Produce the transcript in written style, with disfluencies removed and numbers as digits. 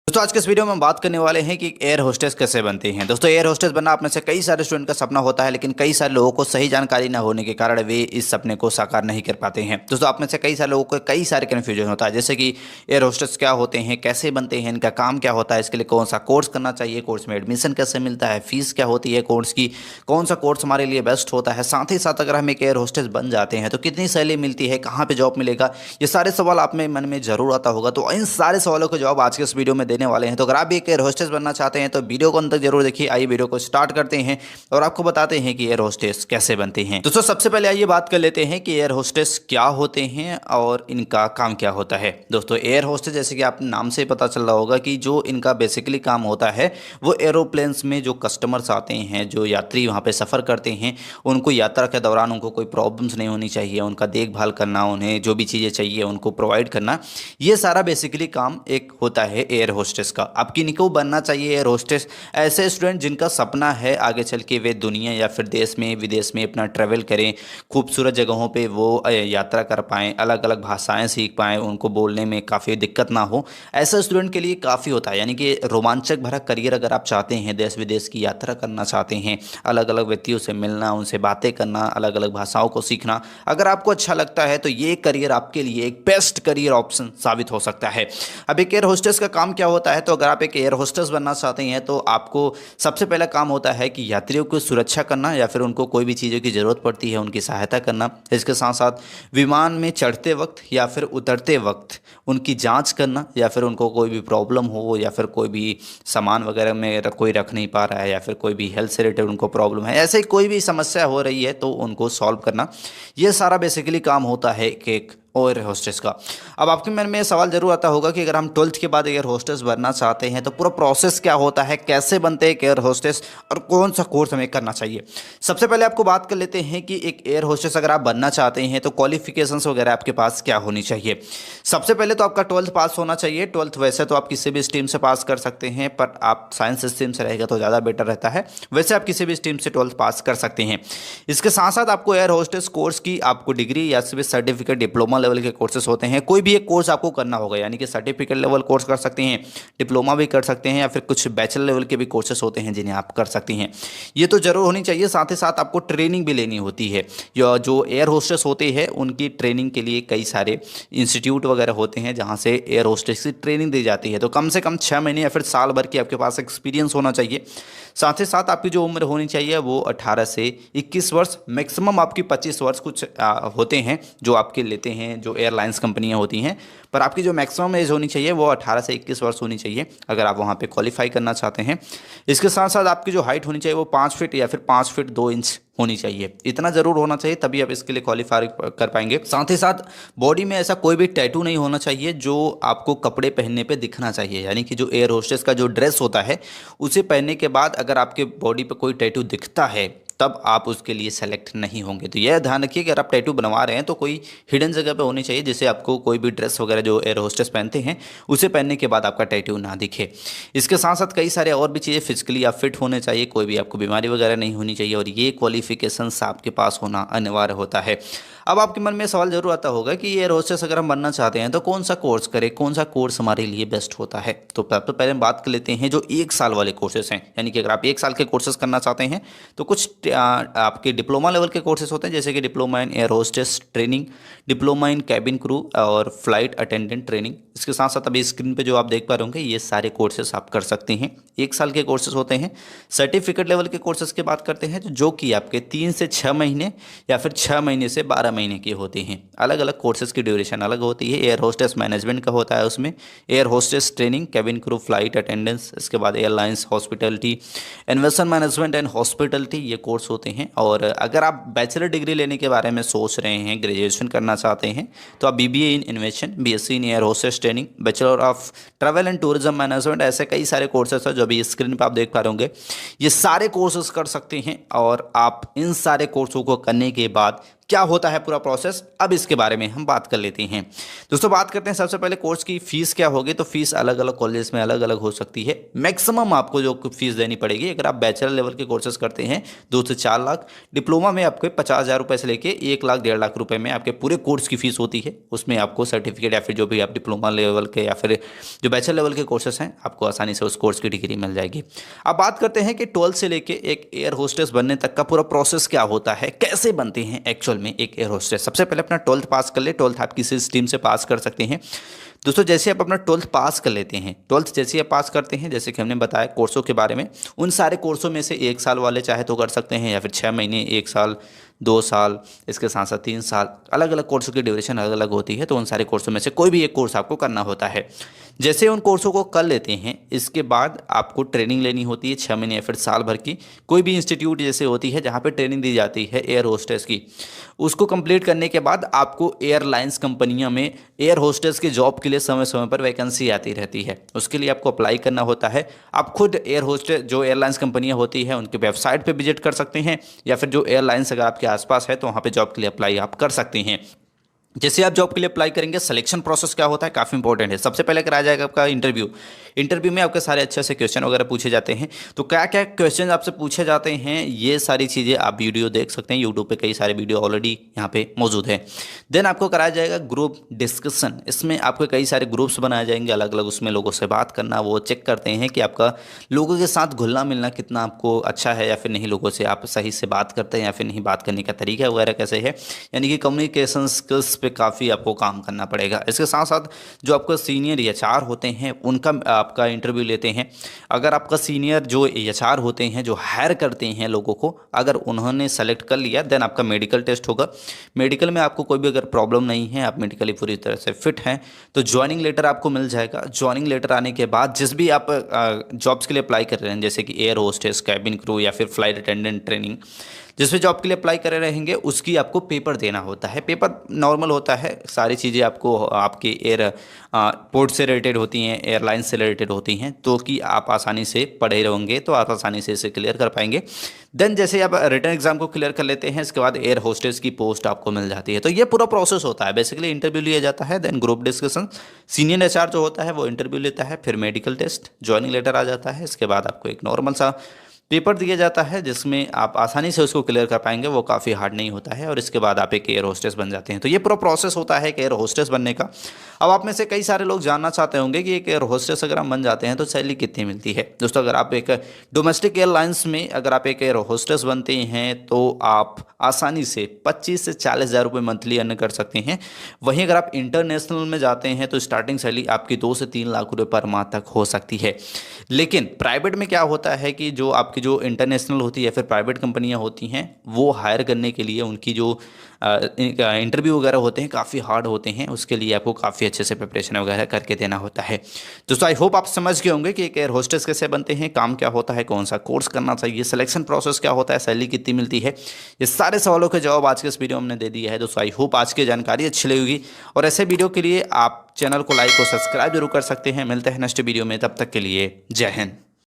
दोस्तों आज के इस वीडियो में हम बात करने वाले हैं कि एयर होस्टेस कैसे बनते हैं। दोस्तों एयर होस्टेस बनना आप में से कई सारे स्टूडेंट का सपना होता है, लेकिन कई सारे लोगों को सही जानकारी न होने के कारण वे इस सपने को साकार नहीं कर पाते हैं। दोस्तों आप में से कई सारे लोगों को कई सारे कन्फ्यूजन होता है, जैसे कि एयर होस्टेस क्या होते हैं, कैसे बनते हैं, इनका काम क्या होता है, इसके लिए कौन सा कोर्स करना चाहिए, कोर्स में एडमिशन कैसे मिलता है, फीस क्या होती है कोर्स की, कौन सा कोर्स हमारे लिए बेस्ट होता है, साथ ही साथ अगर हम एक एयर होस्टेस बन जाते हैं तो कितनी सैलरी मिलती है, कहाँ पर जॉब मिलेगा, ये सारे सवाल आप में मन में जरूर आता होगा। तो इन सारे सवालों के जवाब आज के इस वीडियो में देने वाले हैं। तो अगर आप एक एयर होस्टेस बनना चाहते हैं तो वीडियो को अंत तक जरूर देखिए। आइए वीडियो को स्टार्ट करते हैं और आपको बताते हैं कि एयर होस्टेस कैसे बनते हैं। दोस्तों सबसे पहले आइए बात कर लेते हैं कि एयर होस्टेस क्या होते हैं और इनका काम क्या होता है। दोस्तों एयर होस्टेस जैसे कि आप नाम से पता चल रहा होगा कि जो इनका बेसिकली काम होता है वो एरोप्लेन्स में जो कस्टमर्स आते हैं, जो यात्री वहाँ पे सफ़र करते हैं, उनको यात्रा के दौरान उनको कोई प्रॉब्लम्स नहीं होनी चाहिए, उनका देखभाल करना, उन्हें जो भी चीज़ें चाहिए उनको प्रोवाइड करना, ये सारा बेसिकली काम एक होता है एयर होस्टेस का। आपकी निको बनना चाहिए एयर होस्टेस ऐसे स्टूडेंट जिनका सपना है आगे चल के वे दुनिया या फिर देश में विदेश में अपना ट्रैवल करें, खूबसूरत जगहों पे वो यात्रा कर पाएँ, अलग अलग भाषाएं सीख पाएँ, उनको बोलने में काफ़ी दिक्कत ना हो, ऐसा स्टूडेंट के लिए काफ़ी होता है। यानी कि रोमांचक भरा करियर अगर आप चाहते हैं, देश विदेश की यात्रा करना चाहते हैं, अलग अलग व्यक्तियों से मिलना, उनसे बातें करना, अलग अलग भाषाओं को सीखना, अगर आपको अच्छा लगता है तो ये करियर आपके लिए एक बेस्ट करियर ऑप्शन साबित हो सकता है। अब एक एयर होस्टेस का काम क्या होता है, तो अगर आप एक एयर होस्टेस बनना चाहते हैं तो आपको सबसे पहला काम होता है कि यात्रियों की सुरक्षा करना या फिर उनको कोई भी चीज़ों की ज़रूरत पड़ती है उनकी सहायता करना। इसके साथ साथ विमान में चढ़ते वक्त या फिर उतरते वक्त उनकी जांच करना, या फिर उनको कोई भी प्रॉब्लम हो या फिर कोई भी सामान वगैरह में कोई रख नहीं पा रहा है या फिर कोई भी हेल्थ से रिलेटेड उनको प्रॉब्लम है, ऐसे कोई भी समस्या हो रही है तो उनको सॉल्व करना, ये सारा बेसिकली काम होता है एक एयर होस्टेस का। अब आपके मन में सवाल जरूर आता होगा कि अगर हम 12th के बाद एयर होस्टेस बनना चाहते हैं तो पूरा प्रोसेस क्या होता है, कैसे बनते हैं एयर होस्टेस और कौन सा कोर्स हमें करना चाहिए। सबसे पहले आपको बात कर लेते हैं कि एक एयर होस्टेस अगर आप बनना चाहते हैं तो क्वालिफिकेशंस वगैरह आपके पास क्या होनी चाहिए। सबसे पहले तो आपका 12th पास होना चाहिए। 12th वैसे तो आप किसी भी स्ट्रीम से पास कर सकते हैं, पर आप साइंस स्ट्रीम से रहेगा तो ज़्यादा बेटर रहता है। वैसे आप किसी भी स्ट्रीम से 12th पास कर सकते हैं। इसके साथ साथ आपको एयर होस्टेस कोर्स की आपको डिग्री या फिर सर्टिफिकेट, डिप्लोमा लेवल के कोर्सेस होते हैं, कोई भी एक कोर्स आपको करना होगा, यानी कि सर्टिफिकेट लेवल कोर्स कर सकते हैं, डिप्लोमा भी कर सकते हैं, या फिर कुछ बैचलर लेवल के भी कोर्सेस होते हैं जिन्हें आप कर सकते हैं। ये तो जरूर होनी चाहिए। साथ ही साथ आपको ट्रेनिंग भी लेनी होती है। या जो एयर होस्टेस होते हैं उनकी ट्रेनिंग के लिए कई सारे इंस्टीट्यूट वगैरह होते हैं जहाँ से एयर होस्टेस की ट्रेनिंग दी जाती है। तो कम से कम 6 महीने या फिर साल भर की आपके पास एक्सपीरियंस होना चाहिए। साथ ही साथ आपकी जो उम्र होनी चाहिए वो 18 से 21 वर्ष, मैक्सिमम आपकी 25 वर्ष कुछ होते हैं जो आपके लेते हैं जो एयरलाइंस कंपनियां होती हैं, पर आपकी जो मैक्सिमम एज होनी चाहिए वो 18 से 21 वर्ष होनी चाहिए अगर आप वहाँ पे क्वालिफाई करना चाहते हैं। इसके साथ साथ आपकी जो हाइट होनी चाहिए वो 5 फीट या फिर 5 फीट 2 इंच होनी चाहिए। इतना ज़रूर होना चाहिए, तभी आप इसके लिए क्वालिफाई कर पाएंगे। साथ ही साथ बॉडी में ऐसा कोई भी टैटू नहीं होना चाहिए जो आपको कपड़े पहनने पे दिखना चाहिए। यानी कि जो एयर होस्टेस का जो ड्रेस होता है उसे पहनने के बाद अगर आपके बॉडी पे कोई टैटू दिखता है तब आप उसके लिए सेलेक्ट नहीं होंगे। तो यह ध्यान रखिए कि अगर आप टैटू बनवा रहे हैं तो कोई हिडन जगह पे होनी चाहिए, जिससे आपको कोई भी ड्रेस वगैरह जो एयर होस्टेस पहनते हैं उसे पहनने के बाद आपका टैटू ना दिखे। इसके साथ साथ कई सारे और भी चीज़ें, फिजिकली आप फिट होने चाहिए, कोई भी आपको बीमारी वगैरह नहीं होनी चाहिए, और ये क्वालिफिकेशंस आपके पास होना अनिवार्य होता है। अब आपके मन में सवाल जरूर आता होगा कि एयर होस्टेस अगर हम बनना चाहते हैं तो कौन सा कोर्स करें, कौन सा कोर्स हमारे लिए बेस्ट होता है। तो पहले हम बात कर लेते हैं जो 1 साल वाले कोर्सेस हैं। यानी कि अगर आप 1 साल के कोर्सेस करना चाहते हैं तो कुछ आपके डिप्लोमा लेवल के कोर्सेस होते हैं, जैसे कि diploma in air hostess training, diploma in cabin crew और फ्लाइट अटेंडेंट ट्रेनिंग। इसके साथ साथ अभी स्क्रीन पे जो आप देख पा रहे होंगे ये सारे कोर्सेस आप कर सकते हैं। 1 साल के कोर्सेस होते हैं। सर्टिफिकेट लेवल के कोर्सेस की बात करते हैं जो कि आपके 3 से 6 महीने या फिर 6 महीने से 12 महीने की होती हैं। अलग अलग कोर्सेज की ड्यूरेशन अलग होती है। एयर होस्टेस मैनेजमेंट का होता है, उसमें air hostess training, cabin crew, flight attendance, इसके बाद airlines hospitality, investment management and hospitality, ये कोर्स होते हैं। और अगर आप बैचलर डिग्री लेने के बारे में सोच रहे हैं, ग्रेजुएशन करना चाहते हैं, तो आप BBA in इन्वेशन, BSc in air hostess training, bachelor of travel and tourism management, ऐसे कई सारे कोर्सेस हैं जो अभी स्क्रीन पर आप देख पा रहे होंगे। ये सारे कोर्सेज कर सकते हैं और आप इन सारे कोर्सों को करने के बाद क्या होता है पूरा प्रोसेस, अब इसके बारे में हम बात कर लेते हैं। दोस्तों बात करते हैं सबसे पहले कोर्स की फीस क्या होगी। तो फीस अलग अलग कॉलेज में अलग अलग हो सकती है। मैक्सिमम आपको जो फीस देनी पड़ेगी अगर आप बैचलर लेवल के कोर्सेज करते हैं 2 से 4 लाख, डिप्लोमा में आपके 50,000 रुपये से लेके 1 लाख 1.5 लाख रुपए में आपके पूरे कोर्स की फीस होती है। उसमें आपको सर्टिफिकेट या फिर जो भी आप डिप्लोमा लेवल के या फिर जो बैचलर लेवल के कोर्सेज हैं आपको आसानी से उस कोर्स की डिग्री मिल जाएगी। अब बात करते हैं कि 12th से लेके एक एयर होस्टेस बनने तक का पूरा प्रोसेस क्या होता है, कैसे बनते हैं एक्चुअल में एक एयर होस्टेस। सबसे पहले अपना 12th पास कर ले। 12th आप किसी स्ट्रीम से पास कर सकते हैं। दोस्तों जैसे आप अपना 12th पास कर लेते हैं, 12th जैसे आप पास करते हैं, जैसे कि हमने बताया कोर्सों के बारे में, उन सारे कोर्सों में से 1 साल वाले चाहे तो कर सकते हैं या फिर 6 महीने, 1 साल, 2 साल, इसके साथ साथ 3 साल, अलग अलग कोर्सों की ड्यूरेशन अलग अलग होती है। तो उन सारे कोर्सों में से कोई भी एक कोर्स आपको करना होता है। जैसे उन कोर्सों को कर लेते हैं इसके बाद आपको ट्रेनिंग लेनी होती है 6 महीने या फिर साल भर की। कोई भी इंस्टीट्यूट जैसे होती है जहाँ पे ट्रेनिंग दी जाती है एयर होस्टेस की, उसको कंप्लीट करने के बाद आपको एयरलाइंस कंपनियों में एयर होस्टेस के जॉब के लिए समय समय पर वैकेंसी आती रहती है। उसके लिए आपको अप्लाई करना होता है। आप खुद एयर होस्टेस जो एयरलाइंस कंपनियां होती है उनके वेबसाइट पे विजिट कर सकते हैं या फिर जो एयरलाइंस अगर आपके आसपास है तो वहाँ पे जॉब के लिए अप्लाई आप कर सकते हैं। जैसे आप जॉब के लिए अप्लाई करेंगे सिलेक्शन प्रोसेस क्या होता है, काफ़ी इंपॉर्टेंट है। सबसे पहले कराया जाएगा आपका इंटरव्यू। इंटरव्यू में आपके सारे अच्छे से क्वेश्चन वगैरह पूछे जाते हैं। तो क्या क्या क्वेश्चन आपसे पूछे जाते हैं ये सारी चीज़ें आप वीडियो देख सकते हैं। यूट्यूब पे कई सारे वीडियो ऑलरेडी यहाँ पे मौजूद है। देन आपको कराया जाएगा ग्रुप डिस्कशन। इसमें आपके कई सारे ग्रुप्स बनाए जाएंगे अलग अलग, उसमें लोगों से बात करना, वो चेक करते हैं कि आपका लोगों के साथ घुलना मिलना कितना आपको अच्छा है या फिर नहीं, लोगों से आप सही से बात करते हैं या फिर नहीं, बात करने का तरीका वगैरह कैसे है, यानी कि कम्युनिकेशन स्किल्स पे काफ़ी आपको काम करना पड़ेगा। इसके साथ साथ जो आपका सीनियर एचआर होते हैं उनका आपका इंटरव्यू लेते हैं। अगर आपका सीनियर जो एचआर होते हैं जो हायर करते हैं लोगों को, अगर उन्होंने सेलेक्ट कर लिया देन आपका मेडिकल टेस्ट होगा। मेडिकल में आपको कोई भी अगर प्रॉब्लम नहीं है, आप मेडिकली पूरी तरह से फिट हैं, तो ज्वाइनिंग लेटर आपको मिल जाएगा। ज्वाइनिंग लेटर आने के बाद जिस भी आप जॉब्स के लिए अप्लाई कर रहे हैं, जैसे कि एयर होस्टेस, कैबिन क्रू या फिर फ्लाइट अटेंडेंट ट्रेनिंग, जिस भी जॉब के लिए अप्लाई कर रहे रहेंगे उसकी आपको पेपर देना होता है। पेपर नॉर्मल होता है, सारी चीज़ें आपको आपके एयर पोर्ट से रिलेटेड होती हैं, एयरलाइन से रिलेटेड होती हैं, तो कि आप आसानी से पढ़े रहेंगे तो आप आसानी से इसे क्लियर कर पाएंगे। देन जैसे आप रिटर्न एग्जाम को क्लियर कर लेते हैं इसके बाद एयर होस्टेस की पोस्ट आपको मिल जाती है। तो ये पूरा प्रोसेस होता है। बेसिकली इंटरव्यू लिया जाता है, then group discussion, senior HR जो होता है वो इंटरव्यू लेता है, फिर मेडिकल टेस्ट, ज्वाइनिंग लेटर आ जाता है। इसके बाद आपको एक नॉर्मल सा पेपर दिया जाता है जिसमें आप आसानी से उसको क्लियर कर पाएंगे, वो काफ़ी हार्ड नहीं होता है, और इसके बाद आप एक एयर होस्टेस बन जाते हैं। तो ये पूरा प्रोसेस होता है एक एयर होस्टेस बनने का। अब आप में से कई सारे लोग जानना चाहते होंगे कि एक एयर होस्टेस अगर हम बन जाते हैं तो सैलरी कितनी मिलती है। दोस्तों अगर आप एक डोमेस्टिक एयरलाइंस में अगर आप एक एयर होस्टेस बनते हैं तो आप आसानी से 25 से 40,000 रुपये मंथली अर्न कर सकते हैं। वहीं अगर आप इंटरनेशनल में जाते हैं तो स्टार्टिंग सैलरी आपकी 2 से 3 लाख रुपये पर माह तक हो सकती है। लेकिन प्राइवेट में क्या होता है कि जो आपकी जो इंटरनेशनल होती है या फिर प्राइवेट कंपनियां होती हैं वो हायर करने के लिए उनकी जो इंटरव्यू वगैरह होते हैं काफ़ी हार्ड होते हैं, उसके लिए आपको काफ़ी अच्छे से प्रिपरेशन वगैरह करके देना होता है। दोस्तों आई होप आप समझ गए होंगे कि एक एयर होस्टेस कैसे बनते हैं, काम क्या होता है, कौन सा कोर्स करना चाहिए, सिलेक्शन प्रोसेस क्या होता है, सैलरी कितनी मिलती है। ये सारे सवालों के जवाब आज के इस वीडियो में हमने दे दिया है। दोस्तों आई होप आज की जानकारी अच्छी लगेगी और ऐसे वीडियो के लिए आप चैनल को लाइक और सब्सक्राइब जरूर कर सकते हैं। मिलते हैं नेक्स्ट वीडियो में, तब तक के लिए जय हिंद।